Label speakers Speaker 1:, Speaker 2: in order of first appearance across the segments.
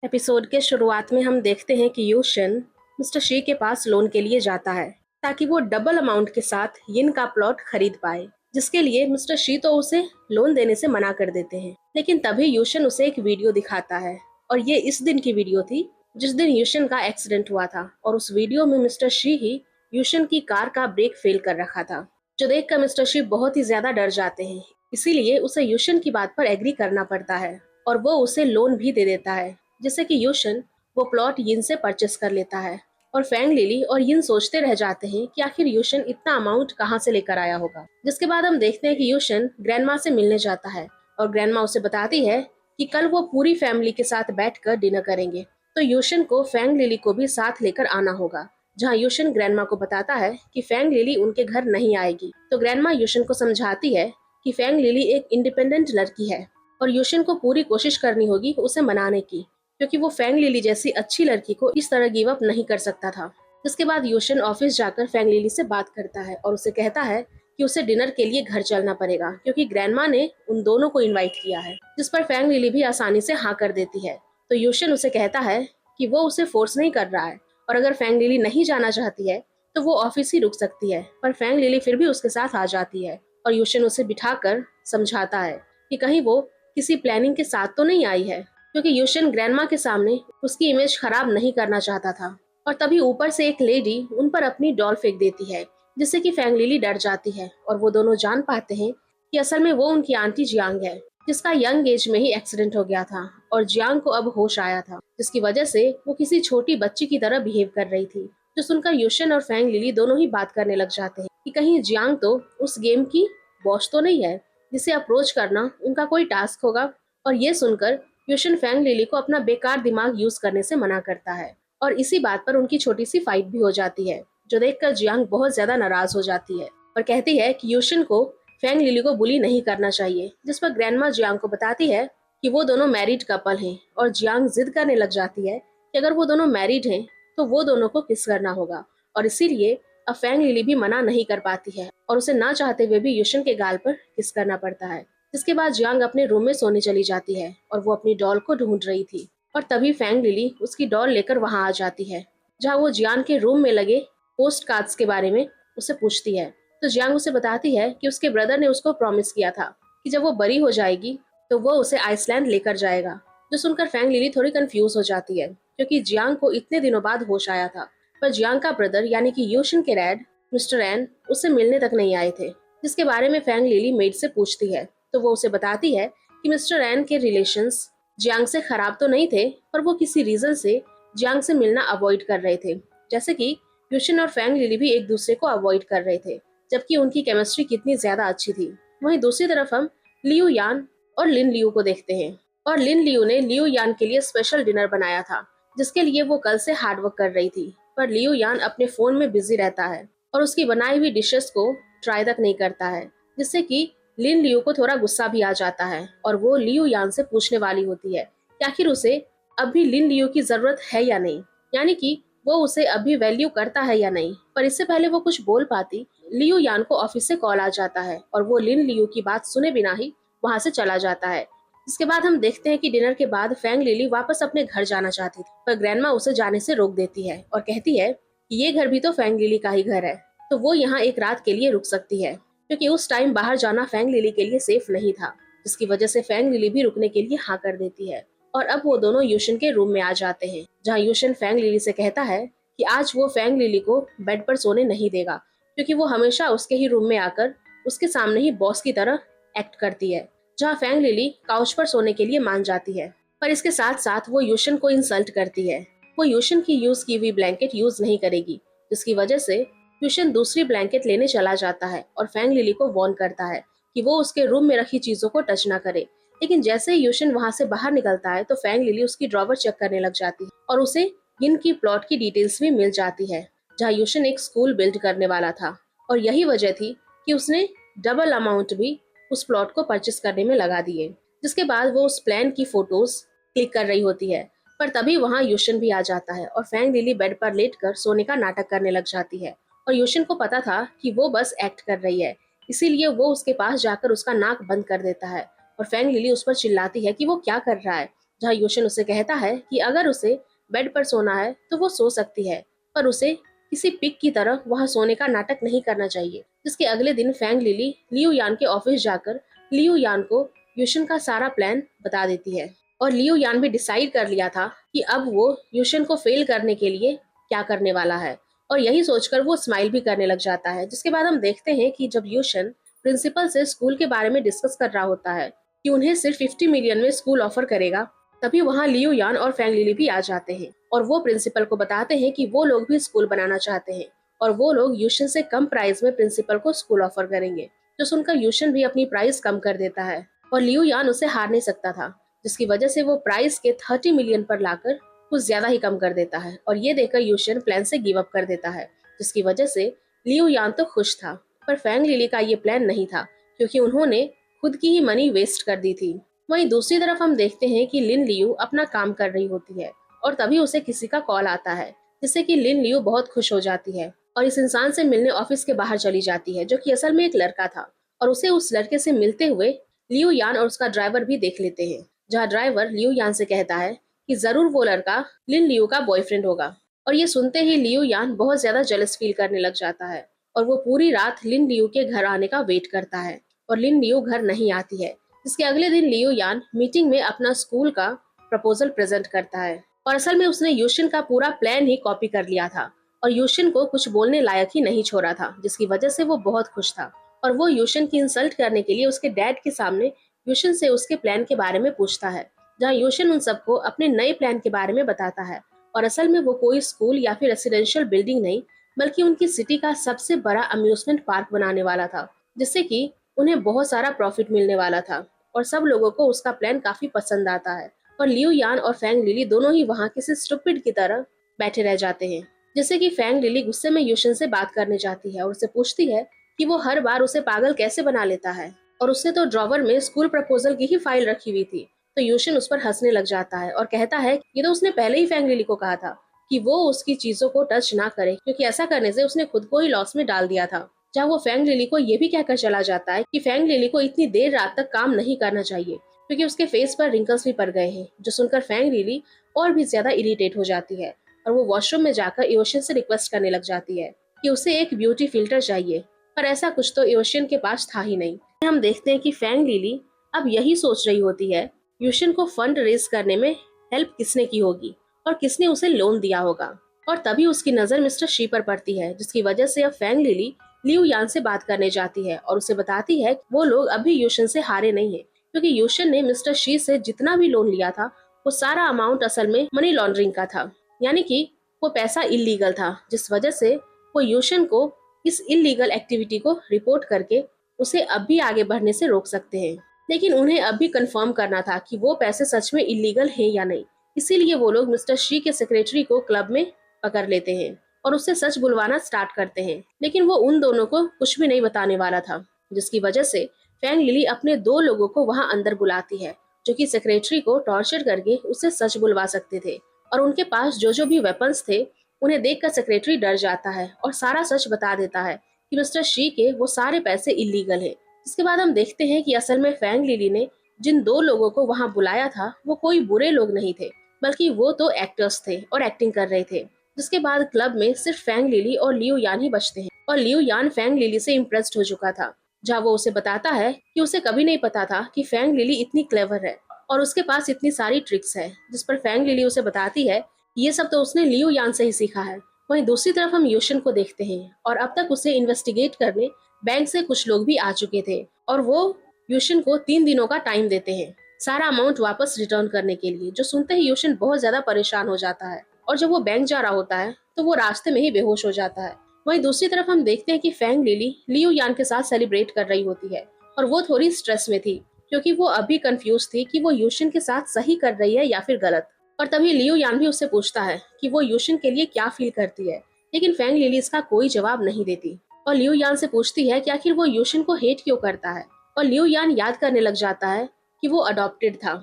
Speaker 1: Episode के शुरुआत में हम देखते हैं कि यूशन मिस्टर शी के पास लोन के लिए जाता है ताकि वो डबल अमाउंट के साथ यिन का प्लॉट खरीद पाए, जिसके लिए मिस्टर शी तो उसे लोन देने से मना कर देते हैं। लेकिन तभी यूशन उसे एक वीडियो दिखाता है और ये इस दिन की वीडियो थी जिस दिन यूशन का एक्सीडेंट हुआ था। और उस वीडियो में मिस्टर शी ही यूशन की कार का ब्रेक फेल कर रखा था, जो देखकर मिस्टर शी बहुत ही ज्यादा डर जाते हैं। इसीलिए उसे यूशन की बात पर एग्री करना पड़ता है और वो उसे लोन भी दे देता है, जिससे कि यूशन वो प्लॉट यिन से परचेस कर लेता है। और फैंग लिली और यिन सोचते रह जाते हैं कि आखिर यूशन इतना अमाउंट कहाँ से लेकर आया होगा। जिसके बाद हम देखते हैं कि यूशन ग्रैंडमा से मिलने जाता है और ग्रैंडमा उसे बताती है कि कल वो पूरी फैमिली के साथ बैठकर डिनर करेंगे, तो यूशन को फैंग लिली को भी साथ लेकर आना होगा। जहाँ यूशन ग्रैंडमा को बताता है कि फैंग लिली उनके घर नहीं आएगी, तो ग्रैंडमा यूशन को समझाती है कि फैंग लिली एक इंडिपेंडेंट लड़की है और यूशन को पूरी कोशिश करनी होगी उसे मनाने की, क्योंकि वो फैंग लिली जैसी अच्छी लड़की को इस तरह गिव अप नहीं कर सकता था। जिसके बाद यूशन ऑफिस जाकर फैंग लिली से बात करता है और उसे कहता है कि उसे डिनर के लिए घर चलना पड़ेगा, क्योंकि ग्रैंडमा ने उन दोनों को इनवाइट किया है। जिस पर फैंग लिली भी आसानी से हाँ कर देती है। तो यूशन उसे कहता है कि वो उसे फोर्स नहीं कर रहा है और अगर फैंग लिली नहीं जाना चाहती है तो वो ऑफिस ही रुक सकती है। पर फैंग लिली फिर भी उसके साथ आ जाती है और यूशन उसे बिठाकर समझाता है कि कहीं वो किसी प्लानिंग के साथ तो नहीं आई है, क्योंकि यूशन ग्रैंडमा के सामने उसकी इमेज खराब नहीं करना चाहता था। और तभी ऊपर से एक लेडी उन पर अपनी डॉल फेंक देती है, जिससे कि फैंग लिली डर जाती है और वो दोनों जान पाते हैं कि असल में वो उनकी आंटी जियांग है, जिसका यंग एज में ही एक्सीडेंट हो गया था और जियांग को अब होश आया था, जिसकी वजह से वो किसी छोटी बच्ची की तरह बिहेव कर रही थी। जो सुनकर यूशन और फैंग लिली दोनों ही बात करने लग जाते हैं कि कहीं जियांग तो उस गेम की बॉस तो नहीं है जिसे अप्रोच करना उनका कोई टास्क होगा। और ये सुनकर यूशन फैंग लिली को अपना बेकार दिमाग यूज करने से मना करता है और इसी बात पर उनकी छोटी सी फाइट भी हो जाती है, जो देखकर जियांग बहुत ज्यादा नाराज हो जाती है और कहती है कि यूशन को फैंग लिली को बुली नहीं करना चाहिए। जिस पर ग्रैंडमा जियांग को बताती है कि वो दोनों मैरिड कपल हैं और जियांग जिद करने लग जाती है कि अगर वो दोनों मैरिड हैं तो वो दोनों को किस करना होगा, और इसीलिए अब फैंग लिली भी मना नहीं कर पाती है और उसे ना चाहते हुए भी यूशन के गाल पर किस करना पड़ता है। जिसके बाद जियांग अपने रूम में सोने चली जाती है और वो अपनी डॉल को ढूंढ रही थी और तभी फैंग लिली उसकी डॉल लेकर वहां आ जाती है, जहां वो जियांग के रूम में लगे पोस्ट कार्ड्स के बारे में उसे पूछती है। तो जियांग उसे बताती है कि उसके ब्रदर ने उसको प्रॉमिस किया था कि जब वो बड़ी हो जाएगी तो वो उसे आइसलैंड लेकर जाएगा। जो सुनकर फैंग लिली थोड़ी कंफ्यूज हो जाती है, क्योंकि जियांग को इतने दिनों बाद होश आया था, पर जियांग का ब्रदर यानी कि यूशन के डैड मिस्टर एन उससे मिलने तक नहीं आए थे। जिसके बारे में फैंग लिली मेड से पूछती है, तो वो उसे बताती है कि मिस्टर एन के रिलेशंस जियांग से खराब तो नहीं थे, पर वो किसी रीजन से जियांग से मिलना अवॉइड कर रहे थे, जैसे कि यूशन और फैंग लिली भी एक दूसरे को अवॉइड कर रहे थे, जबकि उनकी केमिस्ट्री कितनी ज्यादा अच्छी थी। वहीं दूसरी तरफ हम लियू यान और लिन लियू को देखते हैं और लिन लियू ने लियू यान के लिए स्पेशल डिनर बनाया था, जिसके लिए वो कल से हार्डवर्क कर रही थी। पर लियू यान अपने फोन में बिजी रहता है और उसकी बनाई हुई डिशेस को ट्राई तक नहीं करता है, जिससे कि लिन लियू को थोड़ा गुस्सा भी आ जाता है और वो लियू यान से पूछने वाली होती है कि आखिर उसे अब भी लिन लियू की जरूरत है या नहीं, यानी कि वो उसे अभी वैल्यू करता है या नहीं। पर इससे पहले वो कुछ बोल पाती, लियू यान को ऑफिस से कॉल आ जाता है और वो लिन लियू की बात सुने बिना ही वहां से चला जाता है। इसके बाद हम देखते हैं कि डिनर के बाद फैंग लिली वापस अपने घर जाना चाहती थी, पर ग्रैंडमा उसे जाने से रोक देती है और कहती है कि ये घर भी तो फैंग लिली का ही घर है, तो वो यहाँ एक रात के लिए रुक सकती है, क्योंकि उस टाइम बाहर जाना फैंग लिली के लिए सेफ नहीं था। जिसकी वजह से फैंग लिली भी रुकने के लिए हाँ कर देती है और अब वो दोनों यूशन के रूम में आ जाते हैं, जहाँ यूशन फैंग लिली से कहता है कि आज वो फैंग लिली को बेड पर सोने नहीं देगा, क्योंकि वो हमेशा उसके ही रूम में आकर उसके सामने ही बॉस की तरह एक्ट करती है। जहाँ फैंग लिली काउच पर सोने के लिए मान जाती है, पर इसके साथ साथ वो यूशन को इंसल्ट करती है। वो यूशन की यूज की हुई ब्लैंकेट यूज नहीं करेगी, जिसकी वजह से यूशन दूसरी ब्लैंकेट लेने चला जाता है और फैंग लिली को वार्न करता है कि वो उसके रूम में रखी चीजों को टच ना करे। लेकिन जैसे ही यूशन वहां से बाहर निकलता है तो फैंग लिली उसकी ड्रॉवर चेक करने लग जाती है और उसे यिन की प्लॉट की डिटेल्स भी मिल जाती है, जहाँ यूशन एक स्कूल बिल्ड करने वाला था और यही वजह थी कि उसने डबल अमाउंट भी उस प्लॉट को परचेस करने में लगा दिए। जिसके बाद वो उस प्लान की फोटोज क्लिक कर रही होती है, पर तभी वहां यूशन भी आ जाता है और फैंग लिली बेड पर लेटकर सोने का नाटक करने लग जाती है और यूशन को पता था कि वो बस एक्ट कर रही है, इसीलिए वो उसके पास जाकर उसका नाक बंद कर देता है और फैंग लिली उस पर चिल्लाती है कि वो क्या कर रहा है, जहाँ यूशन उसे कहता है कि अगर उसे बेड पर सोना है तो वो सो सकती है, पर उसे किसी पिग की तरह वहाँ सोने का नाटक नहीं करना चाहिए। जिसके अगले दिन फैंग लिली लियू यान के ऑफिस जाकर लियू यान को यूशन का सारा प्लान बता देती है। और लियू यान भी डिसाइड कर लिया था कि अब वो यूशन को फेल करने के लिए क्या करने वाला है, और यही सोचकर वो स्माइल भी करने लग जाता है। जिसके बाद हम देखते हैं कि जब यूशन प्रिंसिपल से स्कूल के बारे में डिस्कस कर रहा होता है कि उन्हें सिर्फ 50 मिलियन में स्कूल ऑफर करेगा, तभी वहाँ लियू यान और फैंग लिली भी आ जाते हैं और वो प्रिंसिपल को बताते हैं कि वो लोग भी स्कूल बनाना चाहते हैं और वो लोग यूशन से कम प्राइस में प्रिंसिपल को स्कूल ऑफर करेंगे। जो सुनकर यूशन भी अपनी प्राइस कम कर देता है और लियू यान उसे हार नहीं सकता था, जिसकी वजह से वो प्राइस के 30 मिलियन पर लाकर कुछ ज्यादा ही कम कर देता है और ये देखकर यूशन प्लान से गिव अप कर देता है। जिसकी वजह से लियू यान तो खुश था, पर फैंग लिली का ये प्लान नहीं था क्योंकि उन्होंने खुद की ही मनी वेस्ट कर दी थी। वहीं दूसरी तरफ हम देखते हैं कि लिन लियू अपना काम कर रही होती है और तभी उसे किसी का कॉल आता है, जिससे कि लिन लियू बहुत खुश हो जाती है और इस इंसान से मिलने ऑफिस के बाहर चली जाती है, जो कि असल में एक लड़का था। और उसे उस लड़के से मिलते हुए लियू यान और उसका ड्राइवर भी देख लेते हैं, जहाँ ड्राइवर लियू यान से कहता है कि जरूर वो लड़का लिन लियू का बॉयफ्रेंड होगा। और ये सुनते ही लियू यान बहुत ज्यादा जेलस फील करने लग जाता है और वो पूरी रात लिन लियू के घर आने का वेट करता है और लिन लियू घर नहीं आती है। इसके अगले दिन लियू यान मीटिंग में अपना स्कूल का प्रपोजल प्रेजेंट करता है और असल में उसने यूशिन का पूरा प्लान ही कॉपी कर लिया था और यूशिन को कुछ बोलने लायक ही नहीं छोड़ा था, जिसकी वजह से वो बहुत खुश था। और वो यूशिन की इंसल्ट करने के लिए उसके डैड के सामने यूशिन से उसके प्लान के बारे में पूछता है, जहाँ यूशिन उन सबको अपने नए प्लान के बारे में बताता है। और असल में वो कोई स्कूल या फिर रेसिडेंशियल बिल्डिंग नहीं, बल्कि उनकी सिटी का सबसे बड़ा अम्यूजमेंट पार्क बनाने वाला था, जिससे कि उन्हें बहुत सारा प्रॉफिट मिलने वाला था। और सब लोगों को उसका प्लान काफी पसंद आता है और लियू यान और फैंग लिली दोनों ही वहाँ किसी स्टूपिड की तरह बैठे रह जाते हैं। जैसे कि फैंग लिली गुस्से में यूशन से बात करने जाती है और उससे पूछती है कि वो हर बार उसे पागल कैसे बना लेता है और उससे तो ड्रॉवर में स्कूल प्रपोजल की ही फाइल रखी हुई थी। तो यूशन उस पर हंसने लग जाता है और कहता है ये तो उसने पहले ही फैंग लिली को कहा था कि वो उसकी चीजों को टच ना करे, क्योंकि ऐसा करने से उसने खुद को ही लॉस में डाल दिया था। जहाँ वो फैंग लिली को ये भी कहकर चला जाता है कि फैंग लिली को इतनी देर रात तक काम नहीं करना चाहिए क्योंकि उसके फेस पर रिंकल्स भी पड़ गए हैं। जो सुनकर फैंग लिली और भी ज्यादा इरिटेट हो जाती है और वो वॉशरूम में जाकर इयोशिन से रिक्वेस्ट करने लग जाती है कि उसे एक ब्यूटी फिल्टर चाहिए, पर ऐसा कुछ तो इयोशिन के पास था ही नहीं। हम देखते हैं कि फैंग लिली अब यही सोच रही होती है यूशिन को फंड रेज करने में हेल्प किसने की होगी और किसने उसे लोन दिया होगा। और तभी उसकी नजर मिस्टर शी पर पड़ती है, जिसकी वजह से अब फैंग लिली लियू यान से बात करने जाती है और उसे बताती है कि वो लोग अभी यूशन से हारे नहीं है, क्योंकि यूशन ने मिस्टर शी से जितना भी लोन लिया था वो सारा अमाउंट असल में मनी लॉन्ड्रिंग का था, यानी कि वो पैसा इलीगल था, जिस वजह से वो यूशन को इस इलीगल एक्टिविटी को रिपोर्ट करके उसे अब भी आगे बढ़ने से रोक सकते हैं। लेकिन उन्हें अब भी कंफर्म करना था कि वो पैसे सच में इलीगल है या नहीं, इसीलिए वो लोग मिस्टर शी के सेक्रेटरी को क्लब में पकड़ लेते हैं और उससे सच बुलवाना स्टार्ट करते हैं। लेकिन वो उन दोनों को कुछ भी नहीं बताने वाला था, जिसकी वजह से फैंग लिली अपने दो लोगों को वहां अंदर बुलाती है जो कि सेक्रेटरी को टॉर्चर करके उससे सच बुलवा सकते थे। और उनके पास जो भी वेपन्स थे उन्हें देखकर सेक्रेटरी डर जाता है और सारा सच बता देता है कि मिस्टर शी के वो सारे पैसे इलीगल है। इसके बाद हम देखते हैं कि असल में फैंग लिली ने जिन दो लोगों को वहां बुलाया था वो कोई बुरे लोग नहीं थे, बल्कि वो तो एक्टर्स थे और एक्टिंग कर रहे थे। जिसके बाद क्लब में सिर्फ फैंग लिली और लियू यान ही बचते हैं और लियू यान फैंग लिली से इम्प्रेस्ड हो चुका था, जहाँ वो उसे बताता है कि उसे कभी नहीं पता था कि फैंग लिली इतनी क्लेवर है और उसके पास इतनी सारी ट्रिक्स है। जिस पर फैंग लिली उसे बताती है ये सब तो उसने लियू यान से ही सीखा है। वहीं दूसरी तरफ हम यूशन को देखते हैं और अब तक उसे इन्वेस्टिगेट करने बैंक से कुछ लोग भी आ चुके थे और वो यूशन को 3 दिनों का टाइम देते हैं सारा अमाउंट वापस रिटर्न करने के लिए। जो सुनते ही यूशन बहुत ज्यादा परेशान हो जाता है और जब वो बैंक जा रहा होता है तो वो रास्ते में ही बेहोश हो जाता है। वहीं दूसरी तरफ हम देखते हैं कि फैंग लिली लियू यान के साथ सेलिब्रेट कर रही होती है और वो थोड़ी स्ट्रेस में थी क्योंकि वो अभी कंफ्यूज थी कि वो यूशन के साथ सही कर रही है या फिर गलत। और तभी लियू यान भी उससे पूछता है कि वो यूशन के लिए क्या फील करती है, लेकिन फैंग लिली इसका कोई जवाब नहीं देती और लियू यान से पूछती है कि आखिर वो यूशन को हेट क्यों करता है। और लियू यान याद करने लग जाता है कि वो अडॉप्टेड था,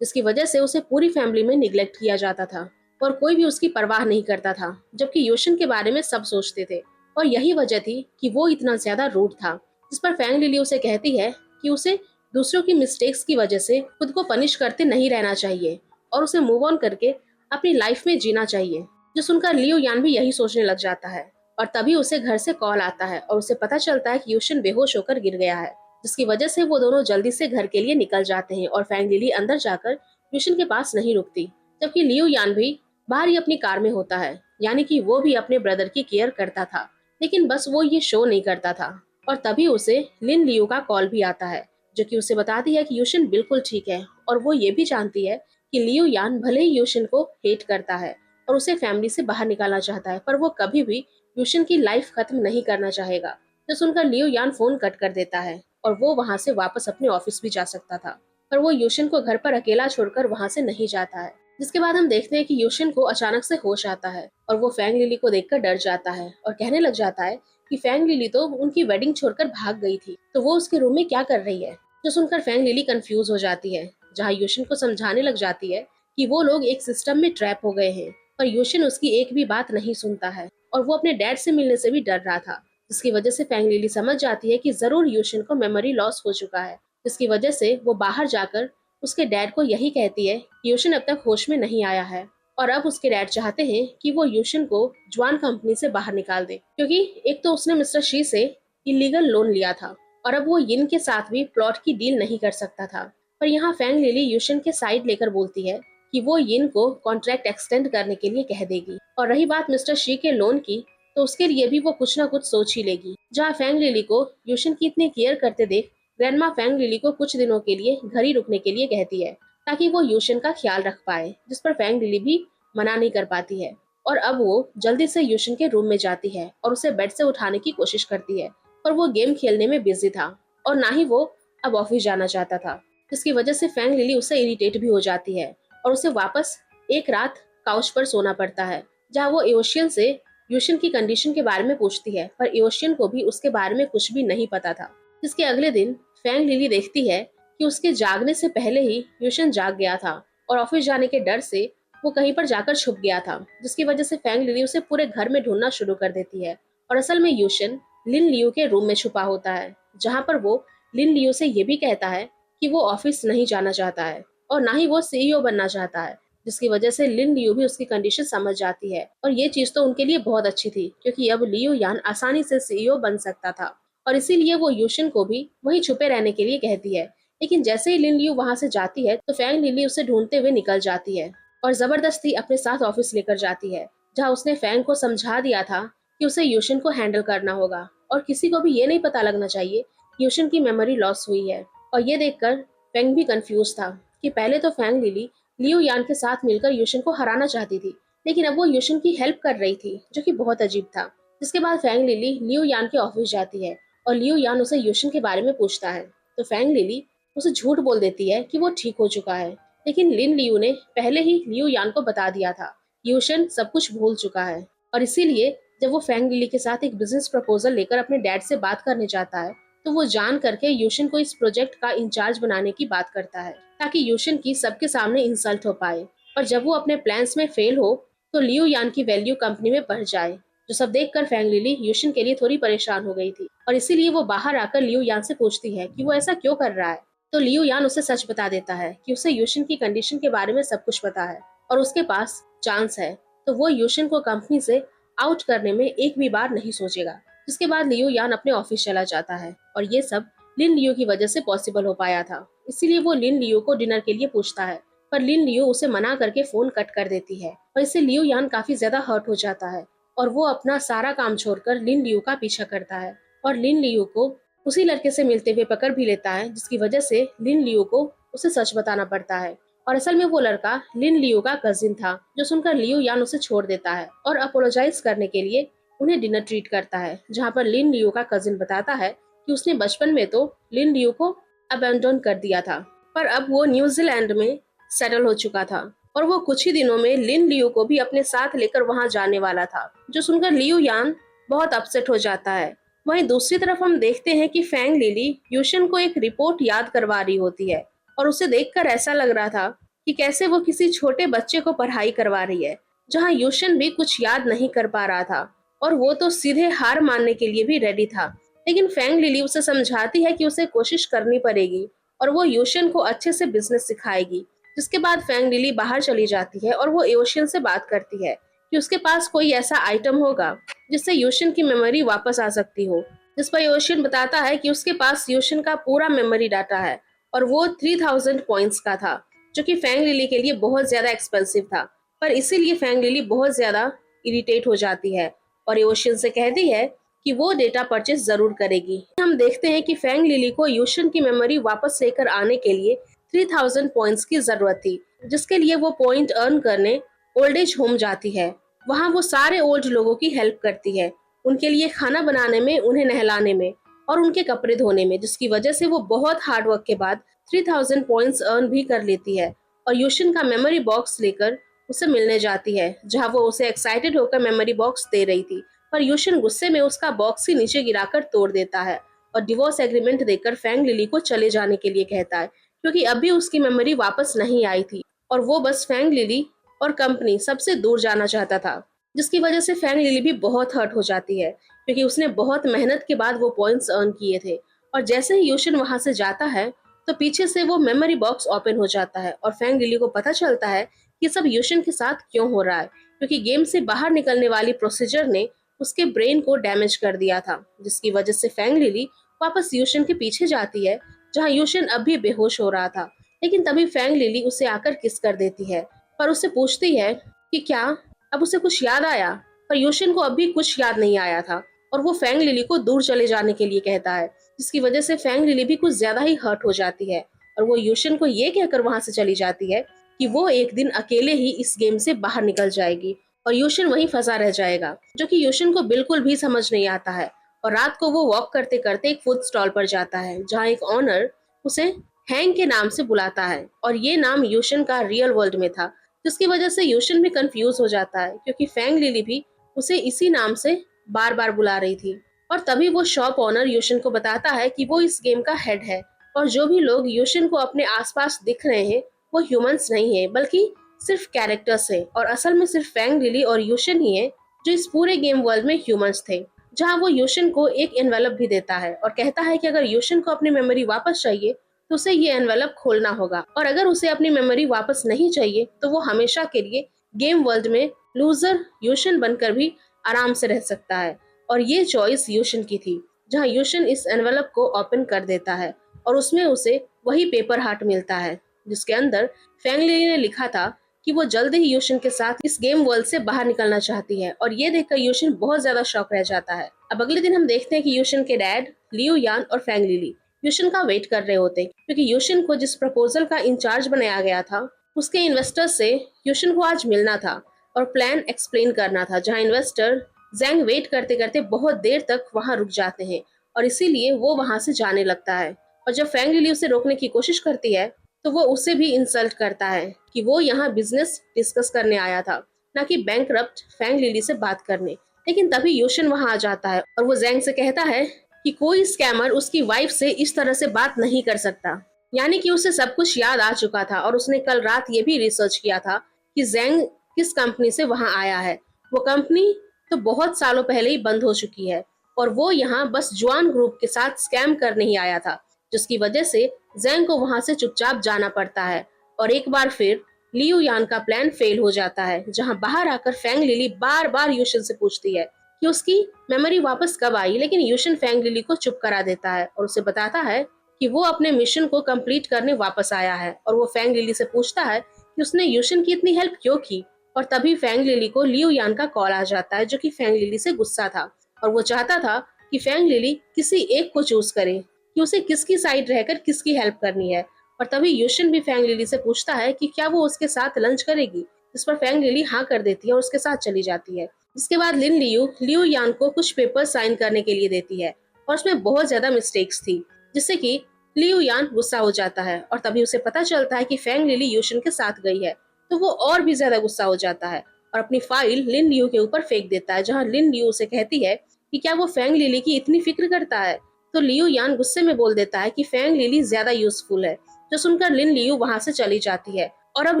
Speaker 1: जिसकी वजह से उसे पूरी फैमिली में निग्लेक्ट किया जाता था और कोई भी उसकी परवाह नहीं करता था, जबकि यूशन के बारे में सब सोचते थे। और यही वजह थी कि वो इतना ज्यादा रूड था। जिस पर फैंग लिली उसे कहती है कि उसे दूसरों की मिस्टेक्स की वजह से खुद को पनिश करते नहीं रहना चाहिए और उसे मूव ऑन करके अपनी लाइफ में जीना चाहिए। जो सुनकर लियो यान भी यही सोचने लग जाता है और तभी उसे घर से कॉल आता है और उसे पता चलता है कि यूशन बेहोश होकर गिर गया है, जिसकी वजह से वो दोनों जल्दी से घर के लिए निकल जाते हैं और फैंग लिली अंदर जाकर यूशन के पास नहीं रुकती, जबकि लियो यान भी बाहर ही अपनी कार में होता है। यानी कि वो भी अपने ब्रदर की केयर करता था, लेकिन बस वो ये शो नहीं करता था। और तभी उसे लिन लियो का कॉल भी आता है, जो कि उसे बताती है कि यूशन बिल्कुल ठीक है और वो ये भी जानती है कि लियो यान भले ही यूशन को हेट करता है और उसे फैमिली से बाहर निकालना चाहता है, पर वो कभी भी यूशन की लाइफ खत्म नहीं करना चाहेगा। जो सुनकर लियो यान फोन कट कर देता है और वो वहां से वापस अपने ऑफिस भी जा सकता था, पर वो यूशन को घर पर अकेला छोड़कर वहां से नहीं जाता है। जिसके बाद हम देखते हैं कि यूशन को अचानक से होश आता है और वो फैंग लिली को देखकर डर जाता है और कहने लग जाता है कि फैंग लिली तो उनकी वेडिंग छोड़कर भाग गई थी, तो वो उसके रूम में क्या कर रही है। जो सुनकर फैंग लिली कंफ्यूज हो जाती है, जहाँ यूशन को समझाने लग जाती है कि वो लोग एक सिस्टम में ट्रैप हो गए हैं, पर यूशन उसकी एक भी बात नहीं सुनता है और वो अपने डैड से मिलने से भी डर रहा था, जिसकी वजह से फैंग लिली समझ जाती है कि जरूर यूशन को मेमोरी लॉस हो चुका है। जिसकी वजह से वो बाहर जाकर उसके डैड को यही कहती है कि यूशन अब तक होश में नहीं आया है और अब उसके डैड चाहते हैं कि वो यूशन को ज्वान कंपनी से बाहर निकाल दे, क्योंकि एक तो उसने मिस्टर शी से इलीगल लोन लिया था और अब वो यिन के साथ भी प्लॉट की डील नहीं कर सकता था। पर यहाँ फैंग लिली यूशन के साइड लेकर बोलती है कि वो यिन को कॉन्ट्रैक्ट एक्सटेंड करने के लिए कह देगी, और रही बात मिस्टर शी के लोन की, तो उसके लिए भी वो कुछ ना कुछ सोच ही लेगी। जहाँ फैंग लिली को यूशन की इतनी केयर करते देख ग्रैंडमा फैंग लिली को कुछ दिनों के लिए घर ही रुकने के लिए कहती है, ताकि वो यूशन का ख्याल रख पाए, जिस पर फैंग लिली भी मना नहीं कर पाती है। और अब वो जल्दी से यूशन के रूम में जाती है और उसे बेड से उठाने की कोशिश करती है, पर वो गेम खेलने में बिजी था और ना ही वो अब ऑफिस जाना चाहता था, जिसकी वजह से फैंग लिली उससे इरिटेट भी हो जाती है और उसे वापस एक रात काउच पर सोना पड़ता है, जहाँ वो एओशियन से यूशन की कंडीशन के बारे में पूछती है, पर एओशियन को भी उसके बारे में कुछ भी नहीं पता था। जिसके अगले दिन फैंग लिली देखती है कि उसके जागने से पहले ही यूशन जाग गया था और ऑफिस जाने के डर से वो कहीं पर जाकर छुप गया था, जिसकी वजह से फैंग लिली उसे पूरे घर में ढूंढना शुरू कर देती है। और असल में यूशन लिन लियू के रूम में छुपा होता है, जहाँ पर वो लिन लियू से ये भी कहता है कि वो ऑफिस नहीं जाना चाहता है और ना ही वो सीईओ बनना चाहता है, जिसकी वजह से लिन लियू भी उसकी कंडीशन समझ जाती है। और ये चीज तो उनके लिए बहुत अच्छी थी, क्योंकि अब लियू यान आसानी से सीईओ बन सकता था और इसीलिए वो यूशन को भी वहीं छुपे रहने के लिए कहती है। लेकिन जैसे ही लिन लियू वहां से जाती है तो फैंग लिली उसे ढूंढते हुए निकल जाती है और जबरदस्ती अपने साथ ऑफिस लेकर जाती है, जहाँ उसने फैंग को समझा दिया था कि उसे यूशन को हैंडल करना होगा और किसी को भी ये नहीं पता लगना चाहिए कि यूशन की मेमोरी लॉस हुई है। और ये देखकर फैंग भी कंफ्यूज था कि पहले तो फैंग लिली लियू यान के साथ मिलकर यूशन को हराना चाहती थी, लेकिन अब वो यूशन की हेल्प कर रही थी, जो कि बहुत अजीब था। जिसके बाद फैंग लिली लियू यान के ऑफिस जाती है और लियू यान उसे यूशन के बारे में पूछता है, तो फैंग लिली उसे झूठ बोल देती है कि वो ठीक हो चुका है, लेकिन लिन लियू ने पहले ही लियू यान को बता दिया था यूशन सब कुछ भूल चुका है। और इसीलिए जब वो फैंग लिली के साथ एक बिजनेस प्रपोजल लेकर अपने डैड से बात करने जाता है, तो वो जान करके यूशन को इस प्रोजेक्ट का इंचार्ज बनाने की बात करता है, ताकि यूशन की सबके सामने इंसल्ट हो पाए। और जब वो अपने प्लान्स में फेल हो तो लियू यान की वैल्यू कंपनी में बढ़ जाए, जो सब देखकर फैंग लिली यूशन के लिए थोड़ी परेशान हो गई थी और इसीलिए वो बाहर आकर लियू यान से पूछती है कि वो ऐसा क्यों कर रहा है। तो लियू यान उसे सच बता देता है कि उसे यूशन की कंडीशन के बारे में सब कुछ पता है और उसके पास चांस है, तो वो यूशन को कंपनी से आउट करने में एक भी बार नहीं सोचेगा। जिसके बाद लियू यान अपने ऑफिस चला जाता है और ये सब लिन लियू की वजह से पॉसिबल हो पाया था। इसीलिए वो लिन लियू को डिनर के लिए पूछता है, पर लिन लियू उसे मना करके फोन कट कर देती है और इससे लियू यान काफी ज्यादा हर्ट हो जाता है और वो अपना सारा काम छोड़कर लिन लियू का पीछा करता है और लिन लियू को उसी लड़के से मिलते हुए पकड़ भी लेता है, जिसकी वजह से लिन लियू को उसे सच बताना पड़ता है। और असल में वो लड़का लिन लियू का कजिन था, जो सुनकर लियू यान उसे छोड़ देता है और अपोलोजाइज करने के लिए उन्हें डिनर ट्रीट करता है, जहाँ पर लिन लियू का कजिन बताता है कि उसने बचपन में तो लिन लियू को अबैंडन कर दिया था, पर अब वो न्यूजीलैंड में सेटल हो चुका था और वो कुछ ही दिनों में लिन लियू को भी अपने साथ लेकर वहां जाने वाला था, जो सुनकर लियू यान बहुत अपसेट हो जाता है। वहीं दूसरी तरफ हम देखते हैं कि फैंग लिली यूशन को एक रिपोर्ट याद करवा रही होती है और उसे देखकर ऐसा लग रहा था कि कैसे वो किसी छोटे बच्चे को पढ़ाई करवा रही है, जहां यूशन भी कुछ याद नहीं कर पा रहा था और वो तो सीधे हार मानने के लिए भी रेडी था। लेकिन फैंग लिली उसे समझाती है कि उसे कोशिश करनी पड़ेगी और वो यूशन को अच्छे से बिजनेस सिखाएगी, जिसके बाद फैंग लिली बाहर चली जाती है और वो यूशियन से बात करती है कि उसके पास कोई ऐसा आइटम होगा जिससे यूशियन की मेमोरी वापस आ सकती हो। जिस पर यूशियन बताता है कि उसके पास यूशियन का पूरा मेमोरी डाटा है और वो 3000 पॉइंट्स का था, जो कि फैंग लिली के लिए बहुत ज्यादा एक्सपेंसिव था। पर इसीलिए फैंग लिली बहुत ज्यादा इरिटेट हो जाती है और यूशियन से कहती है कि वो डेटा परचेस जरूर करेगी। हम देखते हैं कि फैंग लिली को यूशियन की मेमोरी वापस लेकर आने के लिए 3000 पॉइंट्स की जरूरत थी, जिसके लिए वो पॉइंट अर्न करने ओल्ड एज होम जाती है। वहाँ वो सारे ओल्ड लोगों की हेल्प करती है, उनके लिए खाना बनाने में, उन्हें नहलाने में और उनके कपड़े धोने में, जिसकी वजह से वो बहुत हार्ड वर्क के बाद 3000 पॉइंट्स अर्न भी कर लेती है और यूशियन का मेमोरी बॉक्स लेकर उसे मिलने जाती है, जहाँ वो उसे एक्साइटेड होकर मेमोरी बॉक्स दे रही थी। पर यूशियन गुस्से में उसका बॉक्स ही नीचे गिराकर तोड़ देता है और डिवोर्स एग्रीमेंट देकर फैंग लिली को चले जाने के लिए कहता है, क्योंकि अभी उसकी मेमोरी वापस नहीं आई थी और वो बस फैंग लिली और कंपनी सबसे दूर जाना चाहता था। जिसकी वजह से फैंग लिली भी बहुत हर्ट हो जाती है, क्योंकि उसने बहुत मेहनत के बाद वो पॉइंट्स अर्न किए थे। और जैसे ही यूशियन वहां से जाता है तो पीछे से वो मेमोरी बॉक्स ओपन हो जाता है और फैंग लिली को पता चलता है कि सब यूशियन के साथ क्यों हो रहा है, क्योंकि गेम से बाहर निकलने वाली प्रोसीजर ने उसके ब्रेन को डैमेज कर दिया था। जिसकी वजह से फैंग लिली वापस यूशियन के पीछे जाती है, जहाँ यूशियन अब भी बेहोश हो रहा था। लेकिन तभी फैंग लिली उसे आकर किस कर देती है पर उससे पूछती है कि क्या अब उसे कुछ याद आया। पर यूशियन को अभी कुछ याद नहीं आया था और वो फैंग लिली को दूर चले जाने के लिए कहता है, जिसकी वजह से फैंग लिली भी कुछ ज्यादा ही हर्ट हो जाती है और वो यूशियन को ये कहकर वहां से चली जाती है कि वो एक दिन अकेले ही इस गेम से बाहर निकल जाएगी और यूशियन वहीं फंसा रह जाएगा, जो कि यूशियन को बिल्कुल भी समझ नहीं आता है। और रात को वो वॉक करते करते एक फूड स्टॉल पर जाता है, जहाँ एक ऑनर उसे हैंग के नाम से बुलाता है और ये नाम यूशियन का रियल वर्ल्ड में था। जिसकी वजह से यूशियन भी कंफ्यूज हो जाता है, क्योंकि फैंग लिली भी उसे इसी नाम से बार बार बुला रही थी। और तभी वो शॉप ओनर यूशियन को बताता है कि वो इस गेम का हेड है और जो भी लोग यूशियन को अपने आसपास दिख रहे हैं वो ह्यूमंस नहीं है, बल्कि सिर्फ कैरेक्टर्स है और असल में सिर्फ फैंग लिली और यूशियन ही है जो इस पूरे गेम वर्ल्ड में ह्यूमंस थे। जहाँ वो यूशियन को एक एनवेलप भी देता है और कहता है कि अगर यूशियन को अपनी मेमोरी वापस चाहिए तो उसे ये एनवेलप खोलना होगा, और अगर उसे अपनी मेमोरी वापस नहीं चाहिए तो वो हमेशा के लिए गेम वर्ल्ड में लूजर यूशियन बनकर भी आराम से रह सकता है। और ये चॉइस यूशियन की थी, जहाँ यूशियन इस एनवेलप को ओपन कर देता है और उसमें उसे वही पेपर हार्ट मिलता है जिसके अंदर फैंग लिली ने लिखा था कि वो जल्द ही यूशियन के साथ इस गेम वर्ल्ड से बाहर निकलना चाहती है। और ये देखकर यूशियन बहुत ज्यादा शॉक रह जाता है। अब अगले दिन हम देखते हैं कि यूशियन के डैड, लियू यान और फैंग लिली यूशियन का वेट कर रहे होते हैं, क्योंकि यूशियन को जिस प्रपोजल का इंचार्ज बनाया गया था उसके इन्वेस्टर्स से यूशियन को आज मिलना था और प्लान एक्सप्लेन करना था, जहाँ इन्वेस्टर जैंग वेट करते करते बहुत देर तक वहां रुक जाते हैं और इसीलिए वो वहां से जाने लगता है। और जब फैंग लिली उसे रोकने की कोशिश करती है तो वो उसे भी इंसल्ट करता है कि वो यहाँ बिजनेस डिस्कस करने आया था, ना कि बैंकरप्ट फैंग लिली से बात करने। लेकिन तभी यूशियन वहां आ जाता है और वो जैंग से कहता है कि कोई स्कैमर उसकी वाइफ से इस तरह से बात नहीं कर सकता। यानी कि उसे सब कुछ याद आ चुका था और उसने कल रात ये भी रिसर्च किया था कि जैंग किस कंपनी से वहां आया है। वो कंपनी तो बहुत सालों पहले ही बंद हो चुकी है और वो यहाँ बस जुआन ग्रुप के साथ स्कैम करने ही आया था, जिसकी वजह से जैंग को वहां से चुपचाप जाना पड़ता है। और एक बार फिर लियू यान का प्लान फेल हो जाता है, जहां बाहर आकर फैंग लिली बार बार यूशियन से पूछती है कि उसकी मेमोरी वापस कब आई, लेकिन यूशियन फैंग लिली को चुप करा देता है और उसे बताता है कि वो अपने मिशन को कंप्लीट करने वापस आया है। और वो फैंग लिली से पूछता है कि उसने यूशियन की इतनी हेल्प क्यों की। और तभी फैंग लिली को लियू यान का कॉल आ जाता है, जो कि फैंग लिली से गुस्सा था और वो चाहता था कि फैंग लिली किसी एक को चूज करे कि उसे किसकी साइड रहकर किसकी हेल्प करनी है। और तभी यूशियन भी फैंग लिली से पूछता है कि क्या वो उसके साथ लंच करेगी, जिस पर फैंग लिली हाँ कर देती है और उसके साथ चली जाती है। इसके बाद लिन लियू लियू यान को कुछ पेपर साइन करने के लिए देती है और उसमें बहुत ज्यादा मिस्टेक्स थी, जिससे कि लियू यान गुस्सा हो जाता है। और तभी उसे पता चलता है कि फैंग लिली यूशियन के साथ गई है, तो वो और भी ज्यादा गुस्सा हो जाता है और अपनी फाइल लिन लियू के ऊपर फेंक देता है, जहाँ लिन लियू उसे कहती है कि क्या वो फैंग लिली की इतनी फिक्र करता है। तो लियू यान गुस्से में बोल देता है कि फैंग लिली ज्यादा यूजफुल है, जो सुनकर लिन लियू वहां से चली जाती है। और अब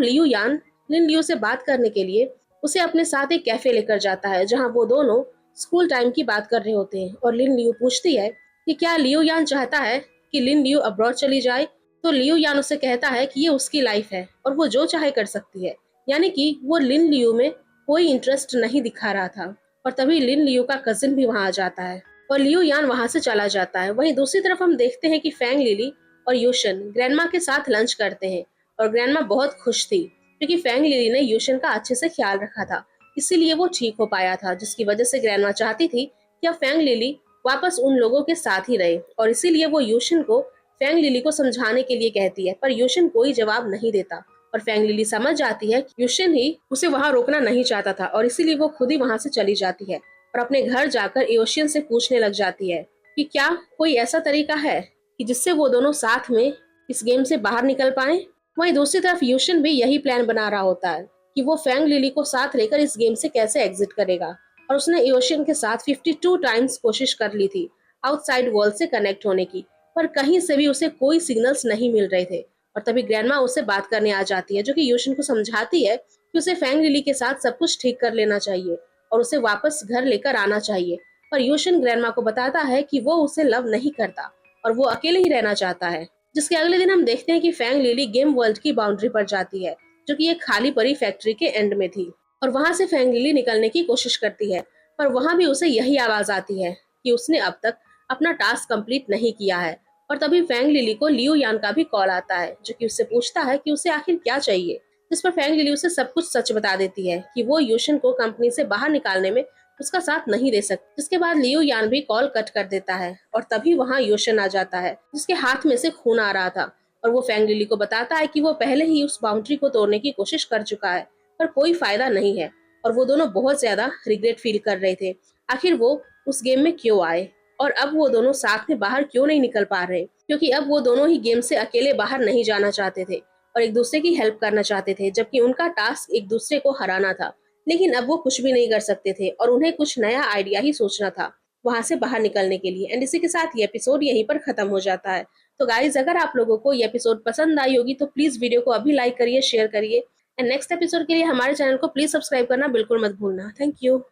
Speaker 1: लियू यान लिन लियू से बात करने के लिए उसे अपने साथ एक कैफे लेकर जाता है, जहाँ वो दोनों स्कूल टाइम की बात कर रहे होते हैं। और लिन लियू पूछती है कि क्या लियू यान चाहता है कि लिन लियू अब्रॉड चली जाए तो लियू यान उसे कहता है कि ये उसकी लाइफ है और वो जो चाहे कर सकती है, यानी कि वो लिन लियू में कोई इंटरेस्ट नहीं दिखा रहा था। और तभी लिन लियू का कजिन भी वहां आ जाता है और लियू यान वहां से चला जाता है। वहीं दूसरी तरफ हम देखते हैं कि फैंग लिली और यूशन ग्रैंडमा के साथ लंच करते हैं और ग्रैंडमा बहुत खुश थी क्योंकि फैंग लिली ने यूशन का अच्छे से ख्याल रखा था, इसीलिए वो ठीक हो पाया था, जिसकी वजह से ग्रैंडमा चाहती थी कि अब फैंग लिली वापस उन लोगों के साथ ही रहे। और इसीलिए वो यूशन को फैंग लिली को समझाने के लिए कहती है, पर यूशन कोई जवाब नहीं देता और फैंग लिली समझ जाती है कि यूशन ही उसे वहां रोकना नहीं चाहता था और इसीलिए वो खुद ही वहां से चली जाती है और अपने घर जाकर एओशियन से पूछने लग जाती है कि क्या कोई ऐसा तरीका है कि जिससे वो दोनों साथ में इस गेम से बाहर निकल पाए। वहीं दूसरी तरफ यूशन भी यही प्लान बना रहा होता है कि वो फैंग लिली को साथ लेकर इस गेम से कैसे एग्जिट करेगा और उसने एओशियन के साथ 52 टाइम्स कोशिश कर ली थी आउटसाइड वर्ल्ड से कनेक्ट होने की, पर कहीं से भी उसे कोई सिग्नल्स नहीं मिल रहे थे। और तभी ग्रैंडमा उससे बात करने आ जाती है, जो कि यूशन को समझाती है कि उसे फैंग लिली के साथ सब कुछ ठीक कर लेना चाहिए और उसे वापस घर लेकर आना चाहिए। पर यूशन ग्रैंडमा को बताता है कि वो उसे लव नहीं करता और वो अकेले ही रहना चाहता है। जिसके अगले दिन हम देखते हैं कि फैंग लिली गेम वर्ल्ड की बाउंड्री पर जाती है, जो कि एक खाली पड़ी फैक्ट्री के एंड में थी, और वहां से फैंग लिली निकलने की कोशिश करती है। पर वहां भी उसे यही आवाज आती है कि उसने अब तक अपना टास्क कंप्लीट नहीं किया है। और तभी फैंग लिली को लियू यान का भी कॉल आता है, जो कि उससे पूछता है कि उसे आखिर क्या चाहिए। जिस पर फैंग लिली उसे सब कुछ सच बता देती है कि वो यूशन को कंपनी से बाहर निकालने में उसका साथ नहीं दे सकती। जिसके बाद लियू यान भी कॉल कट कर देता है और तभी वहां यूशन आ जाता है, जिसके हाथ में से खून आ रहा था और वो फैंग लिली को बताता है कि वो पहले ही उस बाउंड्री को तोड़ने की कोशिश कर चुका है, पर कोई फायदा नहीं है और वो दोनों बहुत ज्यादा रिग्रेट फील कर रहे थे। आखिर वो उस गेम में क्यों आए और अब वो दोनों साथ में बाहर क्यों नहीं निकल पा रहे, क्योंकि अब वो दोनों ही गेम से अकेले बाहर नहीं जाना चाहते थे और एक दूसरे की हेल्प करना चाहते थे, जबकि उनका टास्क एक दूसरे को हराना था। लेकिन अब वो कुछ भी नहीं कर सकते थे और उन्हें कुछ नया आइडिया ही सोचना था वहां से बाहर निकलने के लिए। एंड इसी के साथ ये एपिसोड यहीं पर खत्म हो जाता है। तो गाइज, अगर आप लोगों को ये एपिसोड पसंद आई होगी तो प्लीज वीडियो को अभी लाइक करिए, शेयर करिए एंड नेक्स्ट एपिसोड के लिए हमारे चैनल को प्लीज सब्सक्राइब करना बिल्कुल मत भूलना। Thank you.